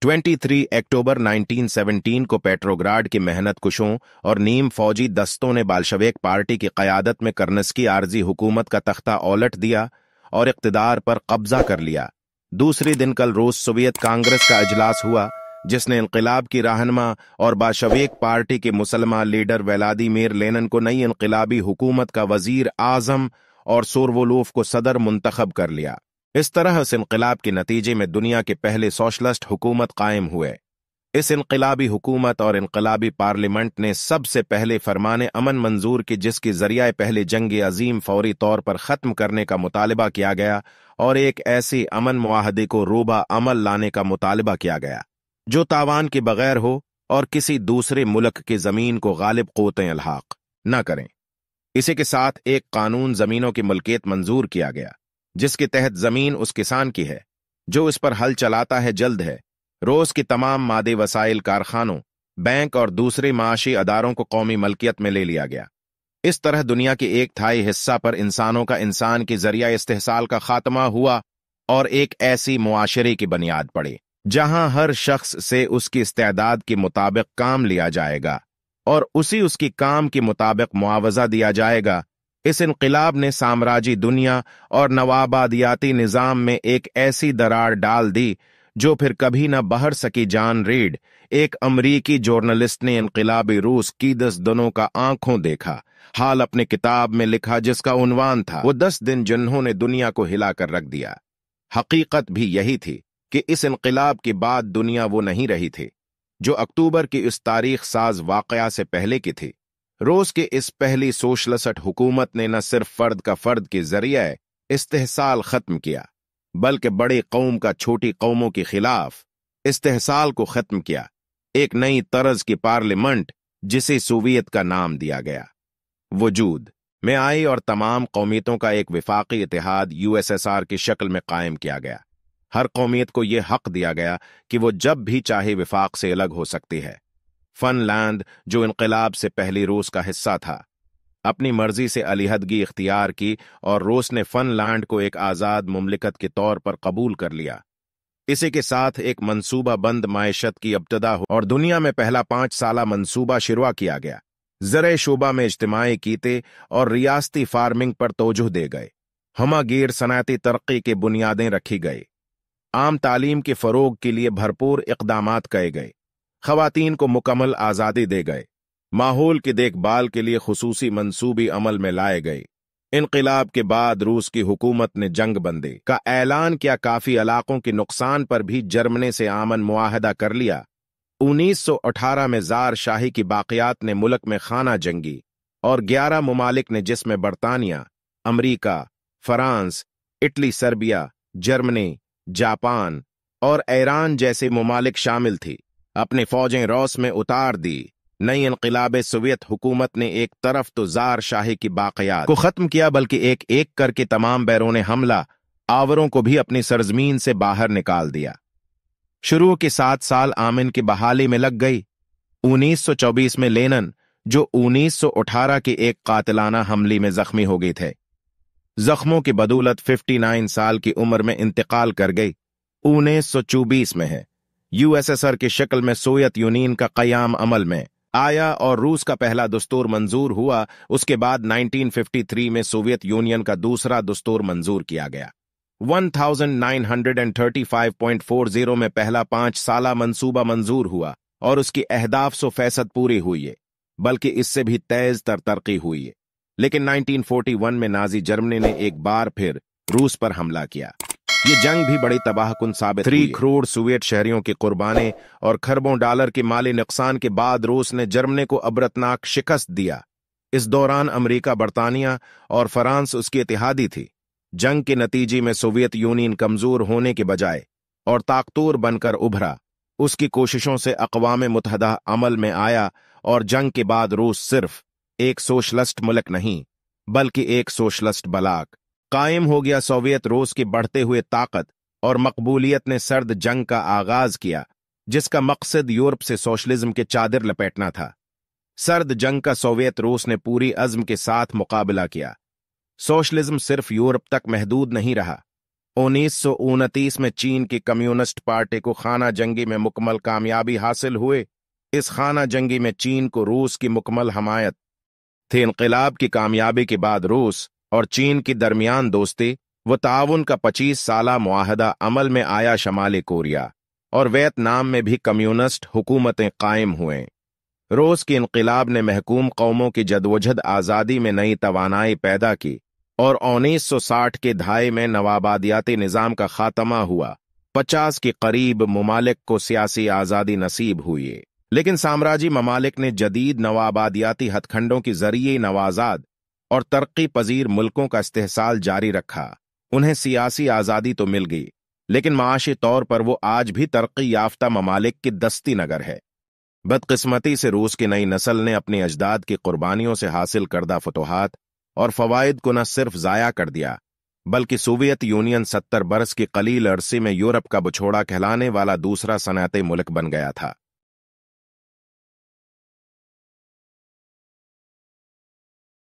23 अक्टूबर 1917 को पेट्रोग्राड के मेहनत कुशों और नीम फौजी दस्तों ने बाल्शविक पार्टी की क़यादत में कर्नस्की आर्जी हुकूमत का तख्ता उलट दिया और इक़्तिदार पर कब्जा कर लिया। दूसरे दिन कल रूस सोवियत कांग्रेस का अजलास हुआ, जिसने इनक़िलाब की रहनुमा और बाल्शविक पार्टी के मुसलमान लीडर व्लादिमीर लेनिन को नई इनक़िलाबी हुकूमत का वजीर आज़म और सोरवोलोफ को सदर मुंतखब कर लिया। इस तरह इस इनक़िलाब के नतीजे में दुनिया के पहले सोशलिस्ट हुकूमत कायम हुए। इस इनक़िलाबी हुकूमत और इनक़िलाबी पार्लियामेंट ने सबसे पहले फरमाने अमन मंजूर की, जिसकी जरिए पहले जंग अजीम फौरी तौर पर ख़त्म करने का मुतालबा किया गया और एक ऐसे अमन मुआहदे को रोबा अमल लाने का मुतालबा किया गया जो तावान के बगैर हो और किसी दूसरे मुल्क की ज़मीन को गालिब क़ुव्वतें इल्हाक़ न करें। इसी के साथ एक कानून ज़मीनों की मुल्कियत मंजूर किया गया, जिसके तहत ज़मीन उस किसान की है जो इस पर हल चलाता है जल्द है। रोज़ की तमाम मादे वसाइल कारखानों, बैंक और दूसरे माशी अदारों को कौमी मलकियत में ले लिया गया। इस तरह दुनिया के एक तिहाई हिस्सा पर इंसानों का इंसान के जरिए इस्तेहसाल का खात्मा हुआ और एक ऐसी मुआशरे की बुनियाद पड़ी जहां हर शख्स से उसकी इस्तेदाद के मुताबिक काम लिया जाएगा और उसकी काम के मुताबिक मुआवजा दिया जाएगा। इस इनक़िलाब ने साम्राज्यी दुनिया और नवाबादियाती निज़ाम में एक ऐसी दरार डाल दी जो फिर कभी न बहर सकी। जॉन रीड, एक अमरीकी जर्नलिस्ट, ने इनक़िलाबी रूस की 10 दिनों का आंखों देखा हाल अपने किताब में लिखा, जिसका उन्वान था वो 10 दिन जिन्होंने दुनिया को हिलाकर रख दिया। हकीकत भी यही थी कि इस इनक़िलाब के बाद दुनिया वो नहीं रही थी जो अक्टूबर की इस तारीख साज वाक़या से पहले की थी। रोज के इस पहली सोशलिस्ट हुकूमत ने न सिर्फ फर्द का फर्द के जरिए इस्तेहसाल खत्म किया, बल्कि बड़े कौम का छोटी कौमों के खिलाफ इस्तेहसाल को खत्म किया। एक नई तरज की पार्लियामेंट, जिसे सोवियत का नाम दिया गया, वजूद में आई और तमाम कौमियतों का एक विफाकी इतिहाद USSR की शक्ल में कायम किया गया। हर कौमियत को यह हक दिया गया कि वो जब भी चाहे विफाक से अलग हो सकती है। फ़नलैंड, जो इनक़िलाब से पहली रूस का हिस्सा था, अपनी मर्जी से अलहदगी इख्तियार की और रूस ने फ़नलैंड को एक आज़ाद मुमलिकत के तौर पर कबूल कर लिया। इसी के साथ एक मंसूबा बंद मायशत की इब्तिदा हो और दुनिया में पहला 5 साला मंसूबा शुरू किया गया। ज़रे शोबा में इज्तिमाई कीते और रियासती फार्मिंग पर तवज्जो दे गए। हमागीर सनअती तरक्की के बुनियादें रखी गई। आम तालीम के फ़रोग के लिए भरपूर इक़दामात किए गए। ख़वातीन को मुकम्मल आज़ादी दे गए। माहौल की देखभाल के लिए खुसूसी मंसूबी अमल में लाए गए। इनक़िलाब के बाद रूस की हुकूमत ने जंग बंदी का ऐलान किया। काफ़ी इलाकों के नुकसान पर भी जर्मनी से आमन मुआहदा कर लिया। 1918 में ज़ार शाही की बाक़ियात ने मुल्क में खाना जंगी और 11 ममालिक ने, जिसमें बरतानिया, अमरीका, France, Italy, Serbia, Germany, Japan और ईरान जैसे ममालिक शामिल थी, अपने फौजें रूस में उतार दी। नई इनक़िलाब सोवियत हुकूमत ने एक तरफ तो ज़ार शाही की बाक़ियात को ख़त्म किया, बल्कि एक एक करके तमाम बैरोने हमला आवरों को भी अपनी सरजमीन से बाहर निकाल दिया। शुरू के 7 साल आमिन की बहाली में लग गई। 1924 में लेनिन, जो 1918 के एक कातिलाना हमले में जख्मी हो गए थे, जख्मों की बदौलत 59 साल की उम्र में इंतकाल कर गई। 1924 में है USSR की शक्ल में सोवियत यूनियन का क़याम अमल में आया और रूस का पहला दस्तूर मंजूर हुआ। उसके बाद 1953 में सोवियत यूनियन का दूसरा दस्तूर मंजूर किया गया। 1935.40 में पहला 5 साला मंसूबा मंजूर हुआ और उसकी अहदाफ 100% पूरी हुई है, बल्कि इससे भी तेज तर तरक्की हुई है। लेकिन 1941 में नाजी जर्मनी ने एक बार फिर रूस पर हमला किया। ये जंग भी बड़ी तबाहकुन साबित हुई। 3 करोड़ सोवियत शहरियों की कुर्बानी और खरबों डॉलर के माली नुकसान के बाद रूस ने जर्मनी को अबरतनाक शिकस्त दिया। इस दौरान अमेरिका, बरतानिया और फ्रांस उसकी इत्तेहादी थी। जंग के नतीजे में सोवियत यूनियन कमजोर होने के बजाय और ताकतवर बनकर उभरा। उसकी कोशिशों से अक़वाम मुत्तहिदा अमल में आया और जंग के बाद रूस सिर्फ एक सोशलिस्ट मुल्क नहीं, बल्कि एक सोशलिस्ट बलाक कायम हो गया। सोवियत रूस की बढ़ते हुए ताकत और मकबूलियत ने सर्द जंग का आगाज किया, जिसका मकसद यूरोप से सोशलिज्म के चादर लपेटना था। सर्द जंग का सोवियत रूस ने पूरी अज़्म के साथ मुकाबला किया। सोशलिज्म सिर्फ यूरोप तक महदूद नहीं रहा। 1929 में चीन की कम्युनिस्ट पार्टी को खाना जंगी में मुकम्मल कामयाबी हासिल हुए। इस खाना जंगी में चीन को रूस की मुकम्मल हमायत थी। इनकलाब की कामयाबी के बाद रूस और चीन की दरमियान दोस्ती व ताउन का 25 साला मुआहदा अमल में आया। शमाली कोरिया और वियतनाम में भी कम्युनिस्ट हुकूमतें कायम हुए। रूस की इनकलाब ने महकूम कौमों की जदोजहद आज़ादी में नई तवानाई पैदा की और 1960 के दहाई में नवाबादियाती निज़ाम का खात्मा हुआ। 50 के करीब ममालिक को सियासी आज़ादी नसीब हुई, लेकिन साम्राज्यी ममालिक ने जदीद नवाबादियाती हथखंडों की जरिए नवाजाद और तरक्की पजीर मुल्कों का इस्तेहसाल जारी रखा। उन्हें सियासी आज़ादी तो मिल गई, लेकिन माशी तौर पर वो आज भी तरक्की याफ्ता ममालिक की दस्ती नगर है। बदकिस्मती से रूस की नई नस्ल ने अपनी अजदाद की कुर्बानियों से हासिल करदा फतोहात और फवाइद को न सिर्फ ज़ाया कर दिया, बल्कि सोवियत यूनियन 70 बरस की कलील अरसे में यूरोप का बछोड़ा कहलाने वाला दूसरा सनअती मुल्क बन गया था।